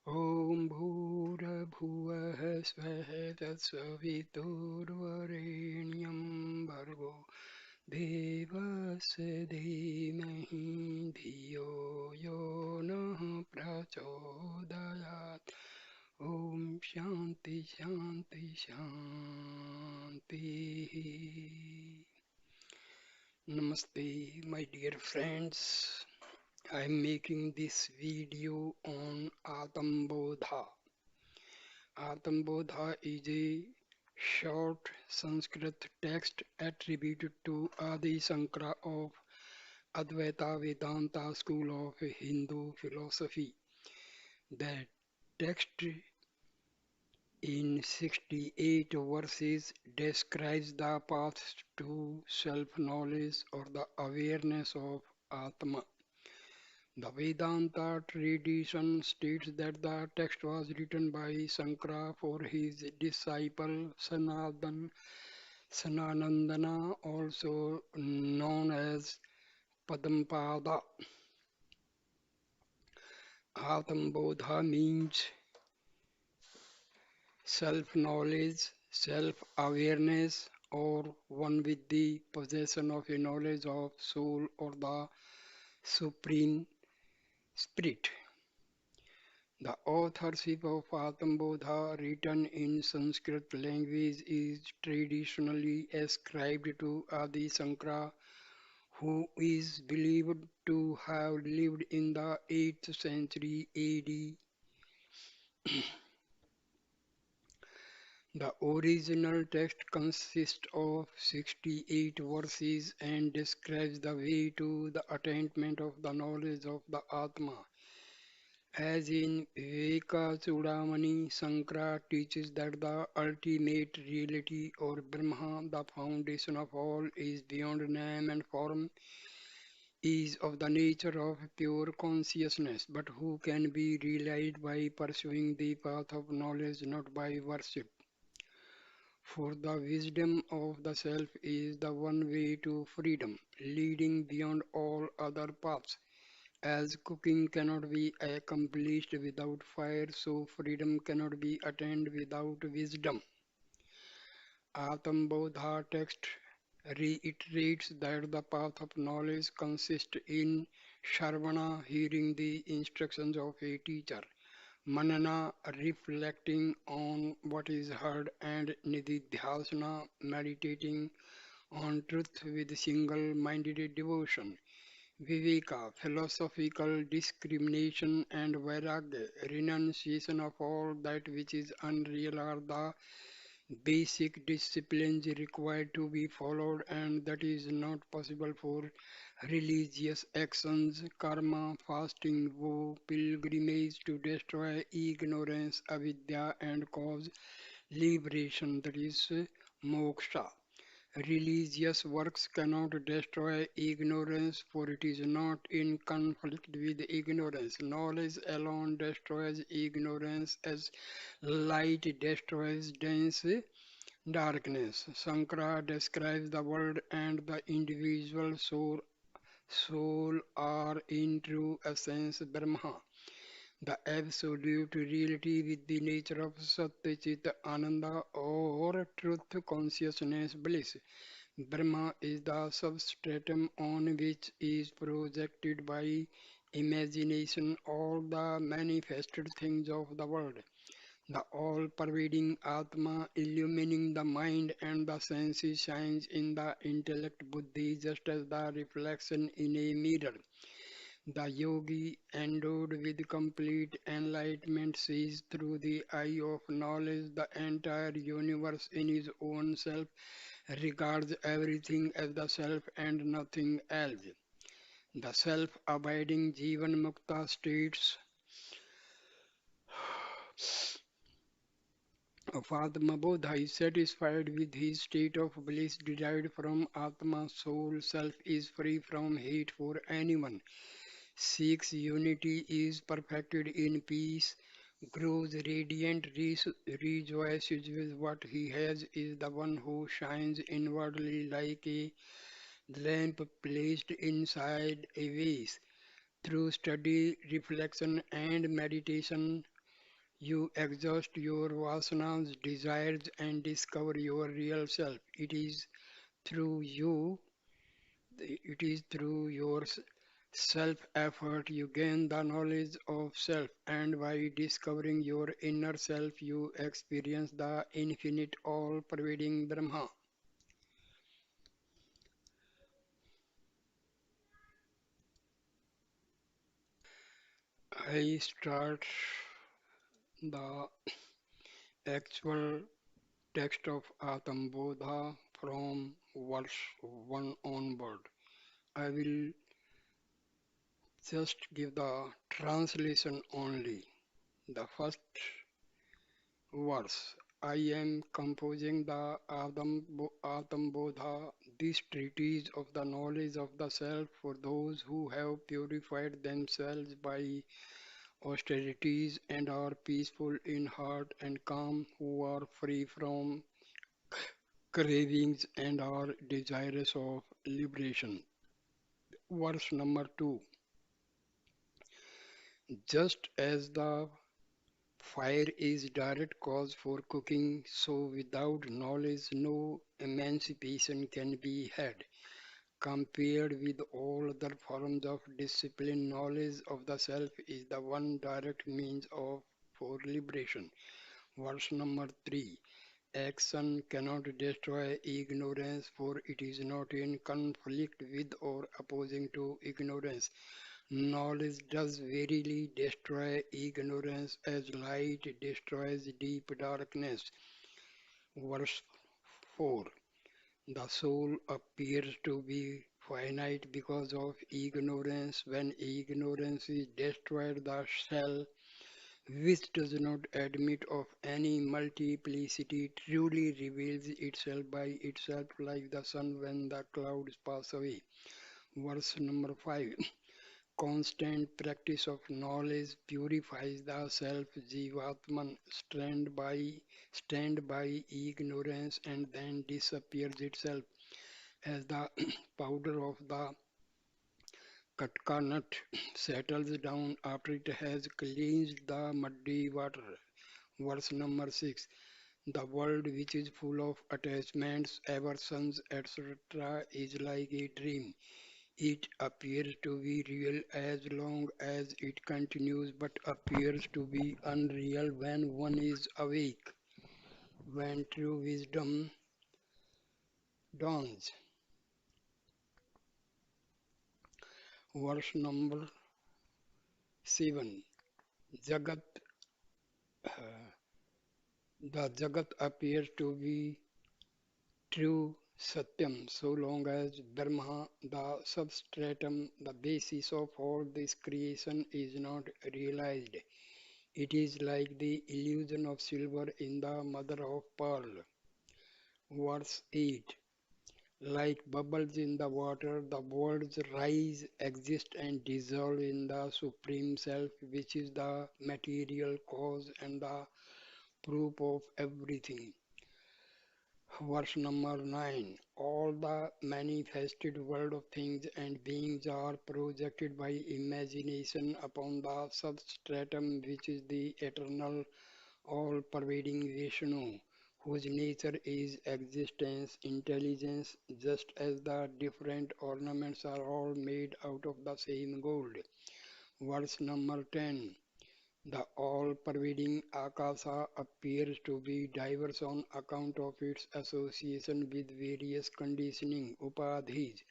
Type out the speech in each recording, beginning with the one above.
ॐ भूर्भुवः स्वः तत्सवितुर्वरेण्यं भर्गो देवस्य धीमहि धियो यो नः प्रचोदयात् ॐ शान्ति शान्ति शान्तिः. Namaste, my dear friends. I am making this video on Atma Bodha. Atma Bodha is a short Sanskrit text attributed to Adi Shankara of Advaita Vedanta school of Hindu philosophy. The text in 68 verses describes the path to self-knowledge or the awareness of Atma. The Vedanta tradition states that the text was written by Shankara for his disciple Sananandana, also known as Padampada. Atambodha means self-knowledge, self-awareness, or one with the possession of a knowledge of soul or the supreme spirit. The authorship of Atma Bodha, written in Sanskrit language, is traditionally ascribed to Adi Shankara, who is believed to have lived in the 8th century AD. The original text consists of 68 verses and describes the way to the attainment of the knowledge of the Atma. As in Viveka Chudamani, Sankara teaches that the ultimate reality or Brahma, the foundation of all, is beyond name and form, is of the nature of pure consciousness, but who can be realized by pursuing the path of knowledge, not by worship. For the wisdom of the self is the one way to freedom, leading beyond all other paths. As cooking cannot be accomplished without fire, so freedom cannot be attained without wisdom. Atambodha text reiterates that the path of knowledge consists in Shravana, hearing the instructions of a teacher, Manana, reflecting on what is heard, and Nididhyasana, meditating on truth with single-minded devotion. Viveka, philosophical discrimination, and Vairagya, renunciation of all that which is unreal, are the basic disciplines required to be followed, and that is not possible for religious actions, karma, fasting, vow, pilgrimage to destroy ignorance, avidya, and cause liberation, that is moksha. Religious works cannot destroy ignorance, for it is not in conflict with ignorance. Knowledge alone destroys ignorance as light destroys dense darkness. Sankara describes the world and the individual soul are in true essence Brahma, the absolute reality with the nature of Satya Chit Ananda or truth consciousness bliss. Brahma is the substratum on which is projected by imagination all the manifested things of the world. The all-pervading Atma illumining the mind and the senses shines in the intellect buddhi just as the reflection in a mirror. The yogi, endowed with complete enlightenment, sees through the eye of knowledge the entire universe in his own self, regards everything as the self and nothing else. The self-abiding Jivan Mukta states of Atma Bodha is satisfied with his state of bliss derived from Atma. Soul self is free from hate for anyone, seeks unity, is perfected in peace, grows radiant, rejoices with what he has, is the one who shines inwardly like a lamp placed inside a vase. Through study, reflection, and meditation, You exhaust your vasanas, desires, and discover your real self. Through you, it is through your self effort you gain the knowledge of self, and by discovering your inner self, you experience the infinite, all pervading Brahma. I start the actual text of Atma Bodha from verse 1 onward. I will just give the translation only. The first verse. I am composing the Atma Bodha, this treatise of the knowledge of the self for those who have purified themselves by austerities and are peaceful in heart and calm, who are free from cravings and are desirous of liberation. Verse number 2. Just as the fire is direct cause for cooking, so without knowledge no emancipation can be had. Compared with all other forms of discipline, knowledge of the self is the one direct means of for liberation. Verse number 3. Action cannot destroy ignorance, for it is not in conflict with or opposing to ignorance. Knowledge does verily destroy ignorance as light destroys deep darkness. Verse 4. The soul appears to be finite because of ignorance. When ignorance is destroyed, the shell, which does not admit of any multiplicity, truly reveals itself by itself like the sun when the clouds pass away. Verse number 5. Constant practice of knowledge purifies the self. Jivatman stand by ignorance and then disappears itself as the powder of the katka nut settles down after it has cleansed the muddy water. Verse number 6. The world, which is full of attachments, aversions, etc., is like a dream. It appears to be real as long as it continues, but appears to be unreal when one is awake. When true wisdom dawns. Verse number 7. Jagat, the Jagat appears to be true Satyam so long as Brahma, the substratum, the basis of all this creation, is not realized. It is like the illusion of silver in the mother of pearl. Verse 8. Like bubbles in the water, the worlds rise, exist, and dissolve in the Supreme Self, which is the material cause and the proof of everything. Verse number 9. All the manifested world of things and beings are projected by imagination upon the substratum, which is the eternal, all pervading Vishnu, whose nature is existence, intelligence, just as the different ornaments are all made out of the same gold. Verse number 10. The all-pervading Akasa appears to be diverse on account of its association with various conditioning upadhis,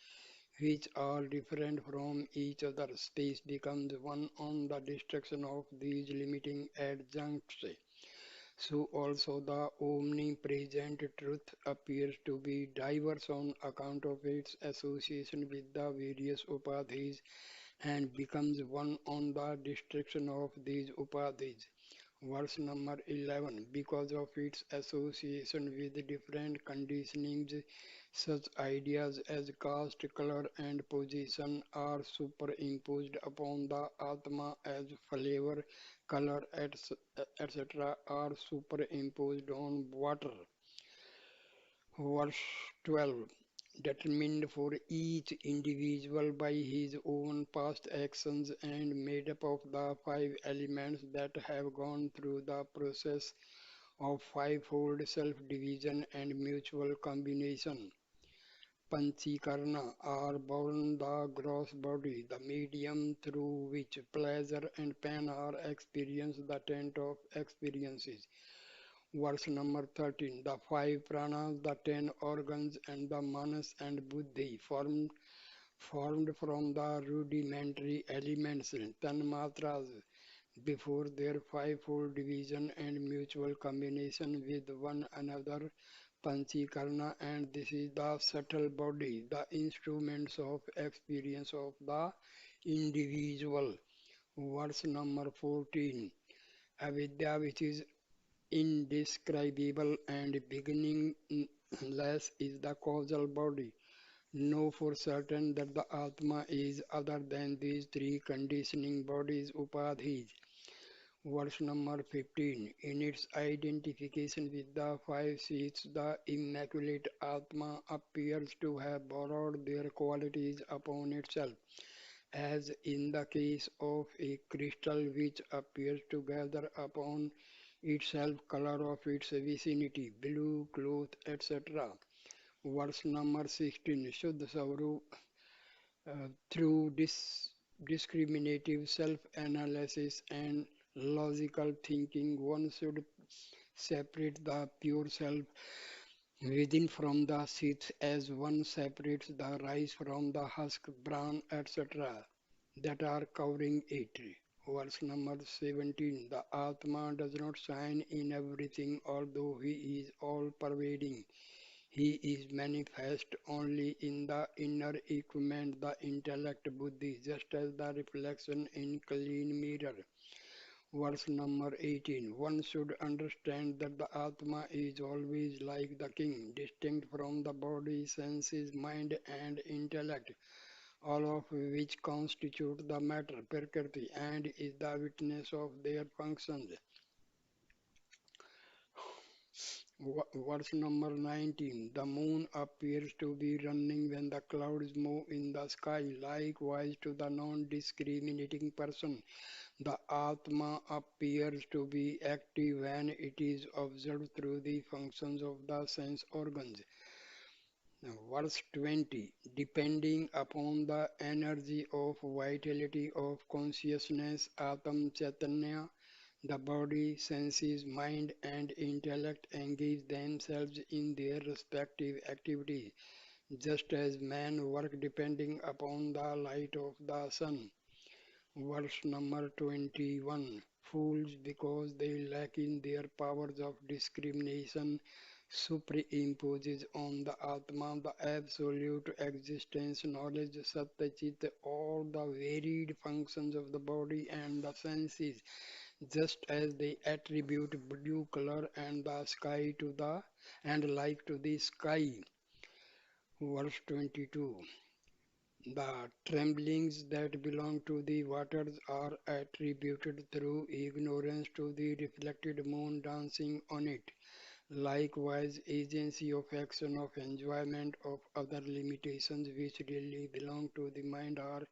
which are different from each other. Space becomes one on the destruction of these limiting adjuncts. So also the omnipresent truth appears to be diverse on account of its association with the various upadhis and becomes one on the destruction of these upadhis. Verse number 11. Because of its association with different conditionings, such ideas as caste, color, and position are superimposed upon the Atma as flavor, color, etc. are superimposed on water. Verse 12. determined for each individual by his own past actions and made up of the five elements that have gone through the process of fivefold self-division and mutual combination. Panchikarna are born the gross body, the medium through which pleasure and pain are experienced, the tent of experiences. Verse number 13. The five pranas, the 10 organs, and the manas and buddhi formed from the rudimentary elements, tanmatras, before their fivefold division and mutual combination with one another, Panchikarna, and this is the subtle body, the instruments of experience of the individual. Verse number 14. Avidya, which is indescribable and beginningless, is the causal body. Know for certain that the Atma is other than these three conditioning bodies, upadhis. Verse number 15. In its identification with the five seats, the immaculate Atma appears to have borrowed their qualities upon itself, as in the case of a crystal which appears to gather upon itself color of its vicinity, blue, cloth, etc. Verse number 16. Shuddha Swarup, through discriminative self-analysis and logical thinking, one should separate the pure self within from the seeds as one separates the rice from the husk, bran, etc. that are covering it. Verse number 17. The Atma does not shine in everything, although he is all pervading. He is manifest only in the inner equipment, the intellect buddhi, just as the reflection in clean mirror. Verse number 18. One should understand that the Atma is always like the king, distinct from the body, senses, mind, and intellect, all of which constitute the matter, Prakriti, and is the witness of their functions. Verse number 19. The moon appears to be running when the clouds move in the sky. Likewise, to the non-discriminating person, the Atma appears to be active when it is observed through the functions of the sense organs. Now, verse 20. Depending upon the energy of vitality of consciousness, Atam Chaitanya, the body, senses, mind, and intellect engage themselves in their respective activities, just as men work depending upon the light of the sun. Verse number 21. Fools, because they lack in their powers of discrimination, superimposes on the Atma the absolute existence, knowledge, Satyachit, all the varied functions of the body and the senses, just as they attribute blue color and the sky to the and life to the sky. Verse 22. The tremblings that belong to the waters are attributed through ignorance to the reflected moon dancing on it. Likewise, agency of action of enjoyment of other limitations which really belong to the mind are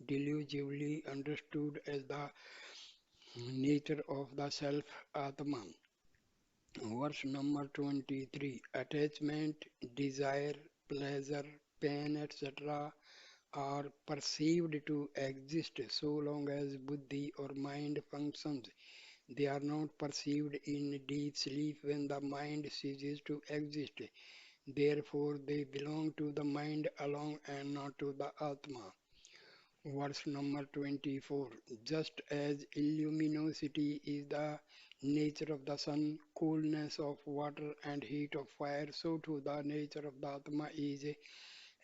delusively understood as the nature of the self Atman. Verse number 23. Attachment, desire, pleasure, pain, etc. are perceived to exist so long as buddhi or mind functions. They are not perceived in deep sleep when the mind ceases to exist. Therefore, they belong to the mind alone and not to the Atma. Verse number 24. Just as luminosity is the nature of the sun, coolness of water, and heat of fire, so too the nature of the Atma is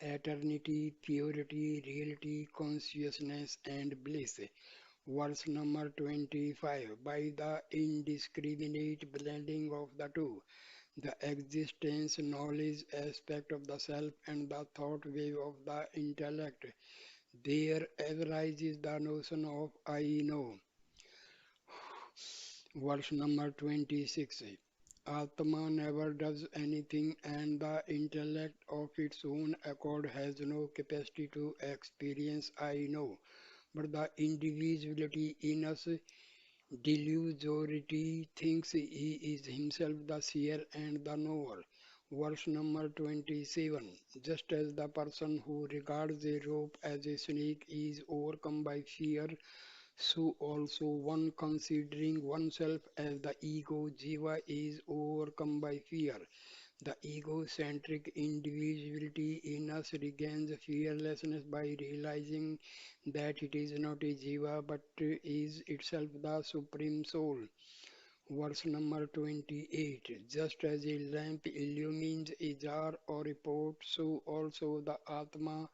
eternity, purity, reality, consciousness, and bliss. Verse number 25. By the indiscriminate blending of the two, the existence, knowledge aspect of the self and the thought wave of the intellect, there arises the notion of I know. Verse number 26. Atma never does anything, and the intellect of its own accord has no capacity to experience I know. But the individuality in us, delusory, thinks he is himself the seer and the knower. Verse number 27. Just as the person who regards a rope as a snake is overcome by fear, so also one considering oneself as the ego jiva is overcome by fear. The egocentric individuality in us regains fearlessness by realizing that it is not a jiva but is itself the supreme soul. Verse number 28. Just as a lamp illumines a jar or a pot, so also the Atma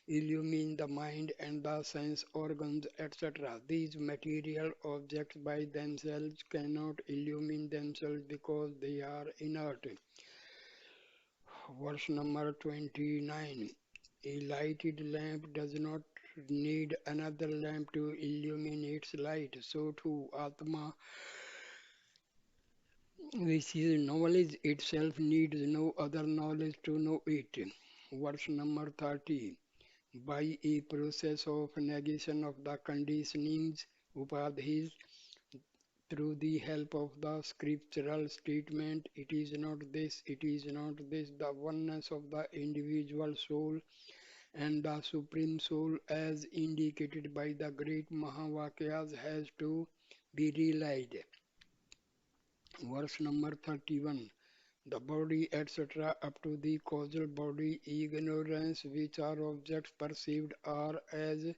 illumine the mind and the sense organs, etc. These material objects by themselves cannot illumine themselves because they are inert. Verse number 29. A lighted lamp does not need another lamp to illuminate its light. So too, Atma, which is knowledge itself, needs no other knowledge to know it. Verse number 30. By a process of negation of the conditionings, upadhis, through the help of the scriptural statement, it is not this, it is not this, the oneness of the individual soul and the supreme soul as indicated by the great Mahavakyas has to be realized. Verse number 31. The body, etc., up to the causal body, ignorance, which are objects perceived, are as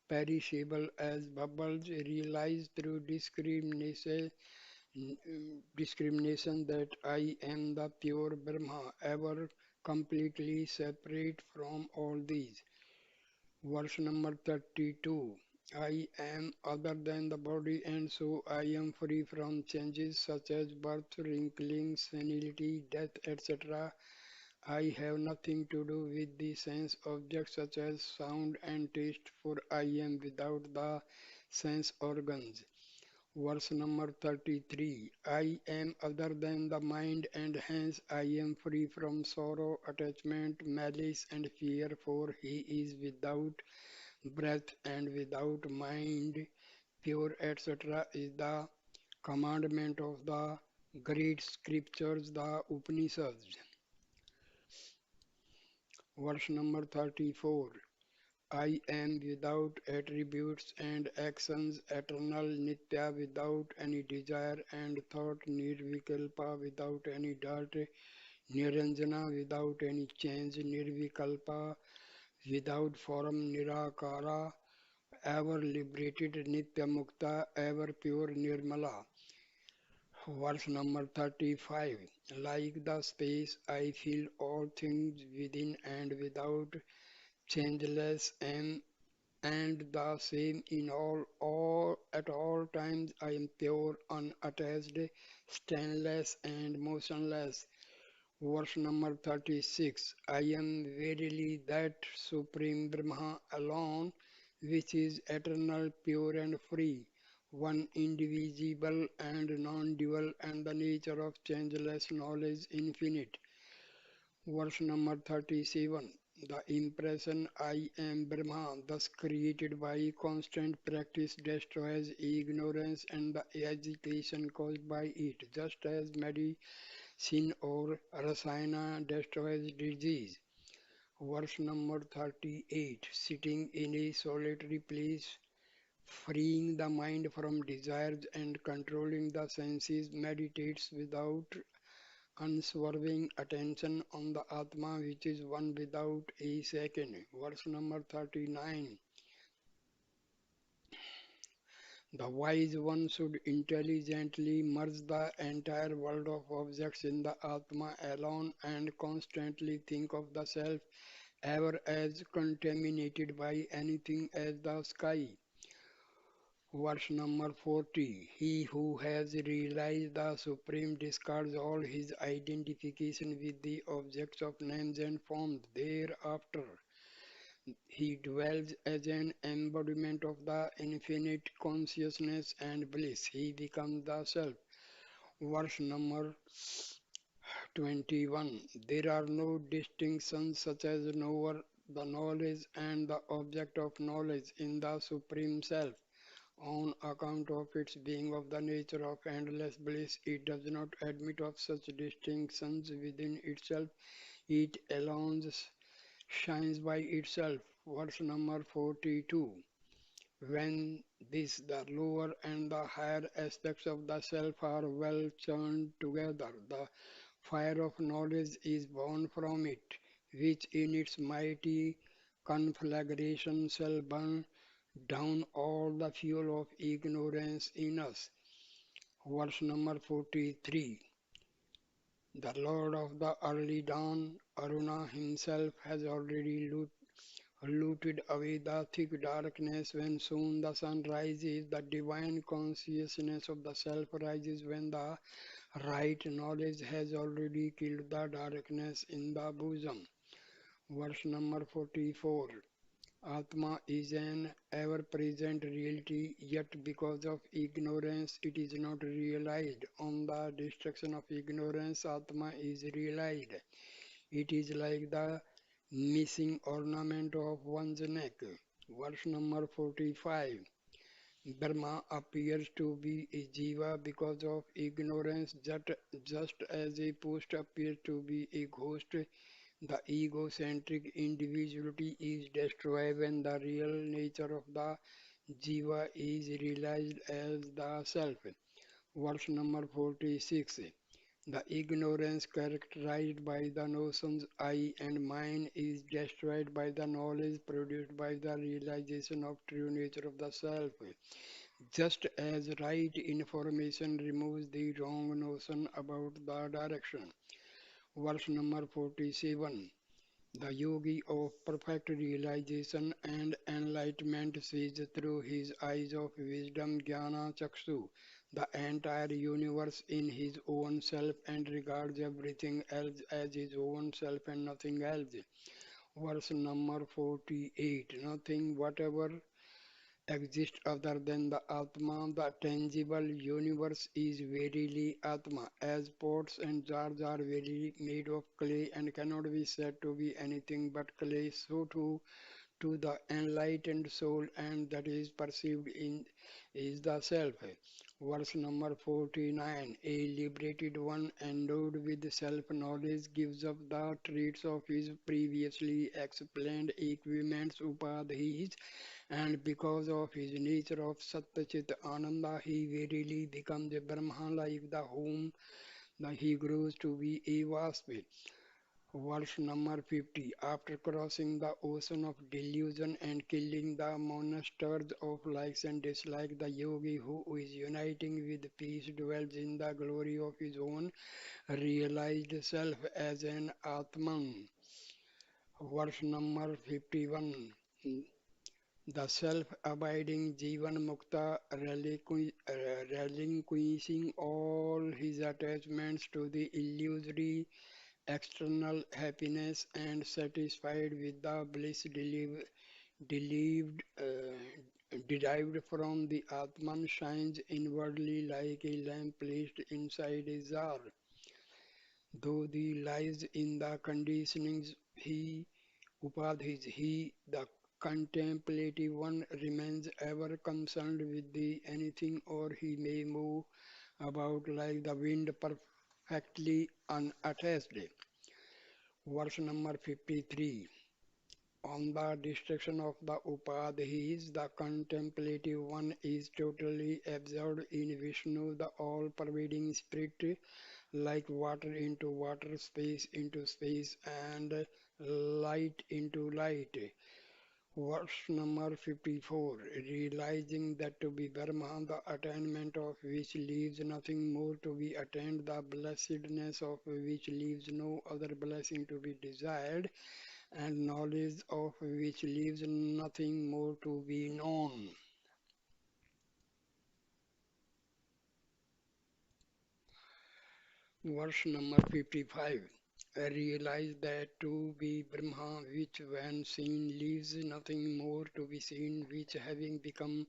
perishable as bubbles, realized through discrimination that I am the pure Brahma, ever completely separate from all these. Verse number 32. I am other than the body, and so I am free from changes such as birth, wrinkling, senility, death, etc. I have nothing to do with the sense objects such as sound and taste, for I am without the sense organs. Verse number 33. I am other than the mind, and hence I am free from sorrow, attachment, malice, and fear, for he is without breath and without mind. Pure, etc. is the commandment of the great scriptures, the Upanishads. Verse number 34. I am without attributes and actions, eternal, nitya, without any desire and thought, nirvikalpa, without any doubt, niranjana, without any change, nirvikalpa, without form, nirakara, ever liberated, nitya mukta, ever pure, nirmala. Verse number 35. Like the space, I feel all things within and without, changeless, and the same in all at all times. I am pure, unattached, stainless, and motionless. Verse number 36. I am verily that Supreme Brahma alone, which is eternal, pure, and free, one indivisible and non-dual, and the nature of changeless knowledge infinite. Verse number 37. The impression I am Brahma, thus created by constant practice, destroys ignorance and the agitation caused by it, just as medicine or rasayana destroys disease. Verse number 38. Sitting in a solitary place, freeing the mind from desires and controlling the senses, meditates without unswerving attention on the Atma, which is one without a second. Verse number 39. The wise one should intelligently merge the entire world of objects in the Atma alone and constantly think of the self ever as contaminated by anything as the sky. Verse number 40. He who has realized the Supreme discards all his identification with the objects of names and forms. Thereafter, he dwells as an embodiment of the infinite consciousness and bliss. He becomes the Self. Verse number 21. There are no distinctions such as knower, the knowledge, and the object of knowledge in the Supreme Self. On account of its being of the nature of endless bliss, it does not admit of such distinctions within itself. It alone shines by itself. Verse number 42. When this, the lower and the higher aspects of the self are well churned together, the fire of knowledge is born from it, which in its mighty conflagration shall burn down all the fuel of ignorance in us. Verse number 43. The Lord of the early dawn, Aruna himself, has already looted away the thick darkness. When soon the sun rises, the divine consciousness of the self rises. When the right knowledge has already killed the darkness in the bosom. Verse number 44. Atma is an ever-present reality, yet because of ignorance it is not realized. On the destruction of ignorance, Atma is realized. It is like the missing ornament of one's neck. Verse number 45. Brahma appears to be a jiva because of ignorance, just as a post appears to be a ghost. The egocentric individuality is destroyed when the real nature of the jiva is realized as the self. Verse number 46. The ignorance characterized by the notions I and mine is destroyed by the knowledge produced by the realization of true nature of the self. Just as right information removes the wrong notion about the direction. Verse number 47. The yogi of perfect realization and enlightenment sees through his eyes of wisdom jnana chaksu the entire universe in his own self and regards everything else as his own self and nothing else. Verse number 48. Nothing whatever exists other than the Atma, the tangible universe is verily Atma, as pots and jars are verily made of clay and cannot be said to be anything but clay, so too to the enlightened soul and that is perceived in is the self. Verse number 49. A liberated one endowed with self-knowledge gives up the traits of his previously explained equipments upadhis and because of his nature of Satchit Ananda, he verily becomes a Brahma like the whom he grows to be a Vaspi. Verse number 50. After crossing the ocean of delusion and killing the monsters of likes and dislikes, the yogi who is uniting with peace dwells in the glory of his own realized self as an Atman. Verse number 51. The self-abiding Jivan Mukta relinquishing all his attachments to the illusory external happiness and satisfied with the bliss derived, derived from the Atman shines inwardly like a lamp placed inside a jar. Though the lies in the conditionings Upadhis, he, the contemplative one, remains ever concerned with the anything, or he may move about like the wind perfectly unattached. Verse number 53. On the destruction of the Upadhis, the contemplative one is totally absorbed in Vishnu, the all-pervading spirit, like water into water, space into space, and light into light. Verse number 54. Realizing that to be Brahma, the attainment of which leaves nothing more to be attained, the blessedness of which leaves no other blessing to be desired, and knowledge of which leaves nothing more to be known. Verse number 55. Realize that to be Brahma, which when seen leaves nothing more to be seen, which having become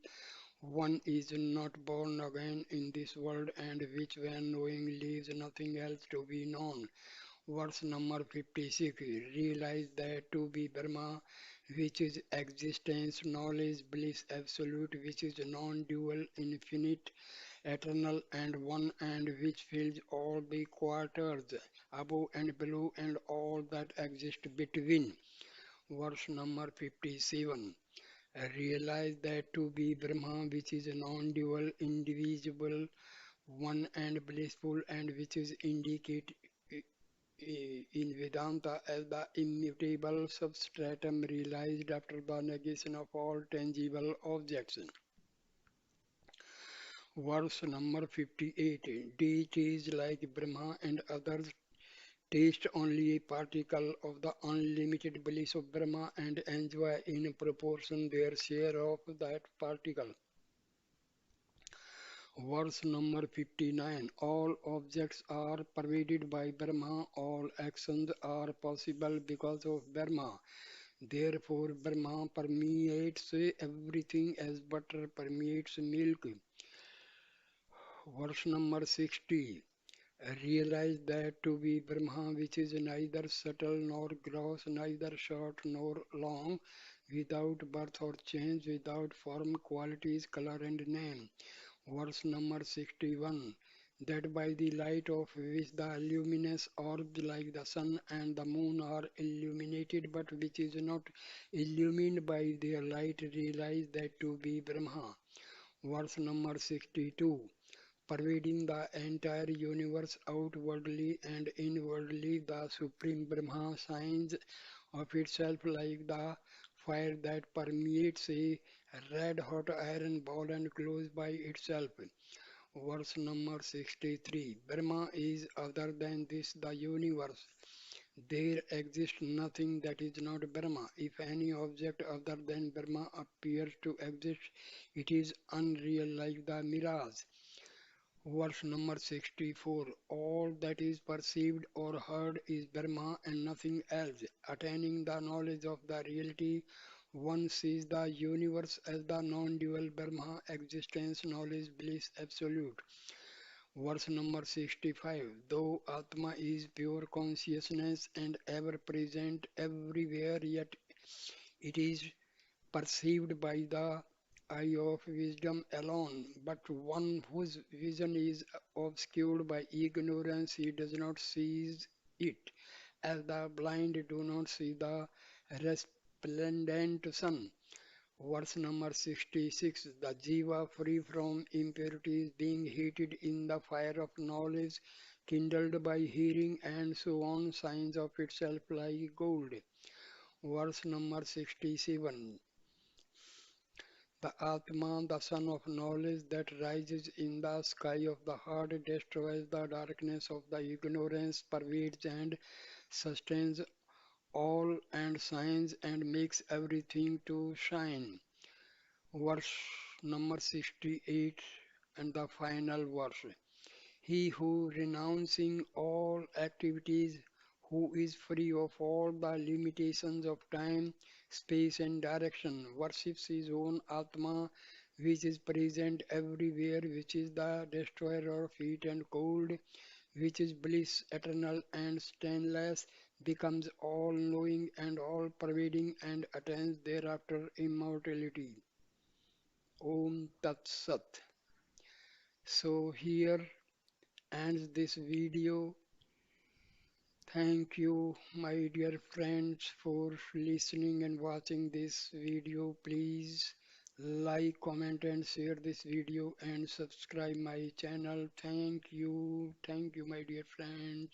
One is not born again in this world, and which when knowing leaves nothing else to be known. Verse number 56. Realize that to be Brahma, which is existence, knowledge, bliss, absolute, which is non-dual, infinite, eternal, and one, and which fills all the quarters, above and below, and all that exist between. Verse number 57. Realize that to be Brahma, which is non-dual, indivisible, one and blissful, and which is indicated in Vedanta as the immutable substratum realized after the negation of all tangible objects. Verse number 58. Deities like Brahma and others taste only a particle of the unlimited bliss of Brahma and enjoy in proportion their share of that particle. Verse number 59. All objects are pervaded by Brahma, all actions are possible because of Brahma. Therefore, Brahma permeates everything as butter permeates milk. Verse number 60. Realize that to be Brahma, which is neither subtle nor gross, neither short nor long, without birth or change, without form, qualities, color, and name. Verse number 61. That by the light of which the luminous orbs like the sun and the moon are illuminated, but which is not illumined by their light, realize that to be Brahma. Verse number 62. Pervading the entire universe outwardly and inwardly, the Supreme Brahma shines of itself like the fire that permeates a red hot iron ball and glows by itself. Verse number 63. Brahma is other than this, the universe. There exists nothing that is not Brahma. If any object other than Brahma appears to exist, it is unreal like the mirage. Verse number 64. All that is perceived or heard is Brahma and nothing else. Attaining the knowledge of the reality, one sees the universe as the non-dual Brahma, existence, knowledge, bliss, absolute. Verse number 65. Though Atma is pure consciousness and ever present everywhere, yet it is perceived by the eye of wisdom alone, but one whose vision is obscured by ignorance, he does not see it, as the blind do not see the resplendent sun. Verse number 66. The jiva free from impurities being heated in the fire of knowledge, kindled by hearing and so on, shines of itself like gold. Verse number 67. The Atma, the sun of knowledge that rises in the sky of the heart, destroys the darkness of the ignorance, pervades and sustains all and shines and makes everything to shine. Verse number 68 and the final verse. He who renouncing all activities, who is free of all the limitations of time, space and direction, worships his own Atma, which is present everywhere, which is the destroyer of heat and cold, which is bliss eternal and stainless, becomes all-knowing and all-pervading and attains thereafter immortality. Om Tat Sat. So here ends this video. Thank you, my dear friends, for listening and watching this video. Please like, comment, and share this video and subscribe my channel. Thank you, my dear friends.